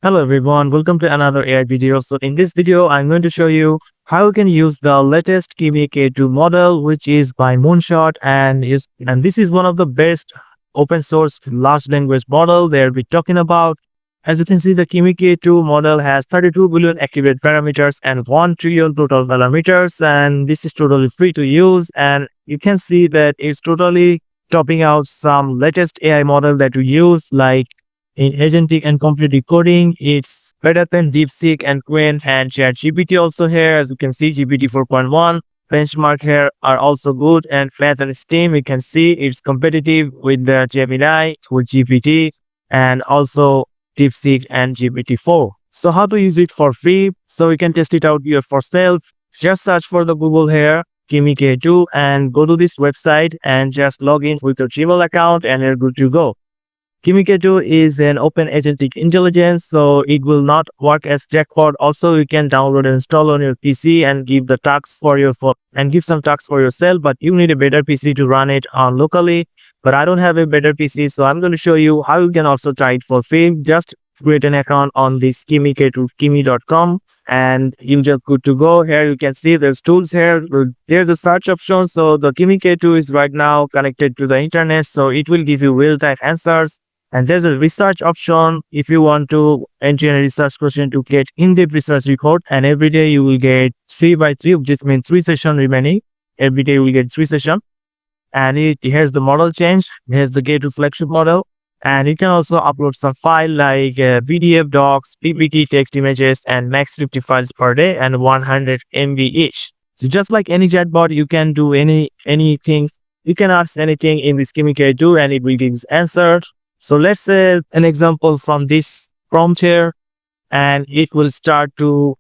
Hello everyone, welcome to another AI video. So in this video, I'm going to show you how you can use the latest Kimi-k2 model, which is by Moonshot, and this is one of the best open source large language model that we're talking about. As you can see, the Kimi-k2 model has 32 billion accurate parameters and 1 trillion total parameters, and this is totally free to use. And you can see that it's totally topping out some latest AI model that we use, like in agentic and complete decoding. It's better than DeepSeek and Qwen and ChatGPT also here. As you can see, GPT 4.1 benchmark here are also good, and Flash and Steam, you can see it's competitive with the Gemini, with GPT, and also DeepSeek and GPT-4. So how to use it for free? So you can test it out here for self. Just search for the Google here, Kimi-k2, and go to this website and just log in with your Gmail account and you're good to go. Kimi-k2 is an open agentic intelligence, so it will not work as jackpot. Also, you can download and install on your PC and give the tasks for your phone and give some tasks for yourself, but you need a better PC to run it on locally. But I don't have a better PC, so I'm going to show you how you can also try it for free. Just create an account on this Kimi-k2 kimi.com and you're just good to go. Here you can see there's tools here. There's a search option. So the Kimi-k2 is right now connected to the internet, so it will give you real-time answers. And there's a research option if you want to enter a research question to get in-depth research report. And every day you will get 3 by 3, which means 3 sessions remaining. Every day you will get 3 sessions. And here's the model change. Here's the K2 flagship model. And you can also upload some file like PDF docs, PPT, text images, and max 50 files per day and 100 MB each. So just like any chatbot, you can do anything. You can ask anything in this Kimi-k2 and it will give answer. So let's say an example from this prompt here, and it will start to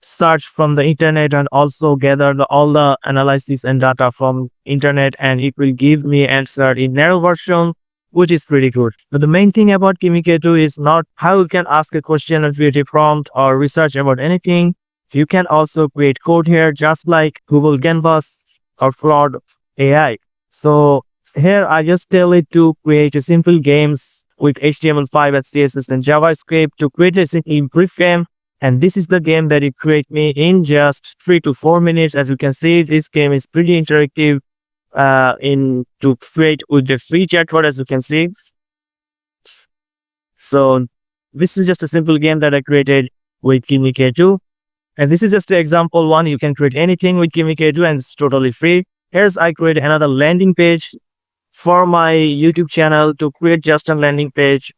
search from the internet and also gather all the analysis and data from internet, and it will give me answer in narrow version, which is pretty good. But the main thing about Kimi-k2 is not how you can ask a question or create a prompt or research about anything. You can also create code here, just like Google Canvas or Fraud AI. So here I just tell it to create a simple games with HTML5 and CSS and JavaScript to create a simple brief game. And this is the game that it create me in just 3 to 4 minutes. As you can see, this game is pretty interactive to create with the free chatbot, as you can see. So this is just a simple game that I created with Kimi-k2. And this is just an example one. You can create anything with Kimi-k2 and it's totally free. Here's I create another landing page for my YouTube channel to create just a landing page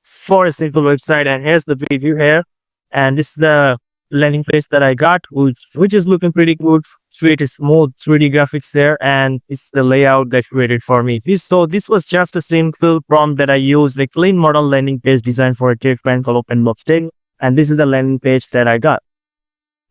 for a simple website. And here's the preview here. And this is the landing page that I got, which is looking pretty good. Create a smooth 3D graphics there, and it's the layout that created for me. So this was just a simple prompt that I used, a clean model landing page designed for a tech brand called OpenBox. And this is the landing page that I got.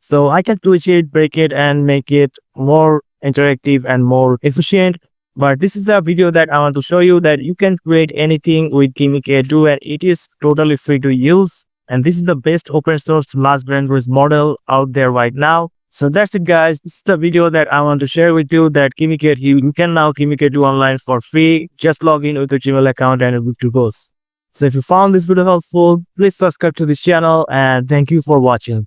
So I can twitch it, break it, and make it more interactive and more efficient. But this is the video that I want to show you that you can create anything with Kimi-k2 and it is totally free to use. And this is the best open source large language model out there right now. So that's it, guys. This is the video that I want to share with you, that Kimi-k2, you can now Kimi-k2 online for free. Just log in with your Gmail account and you're good to go. So if you found this video helpful, please subscribe to this channel and thank you for watching.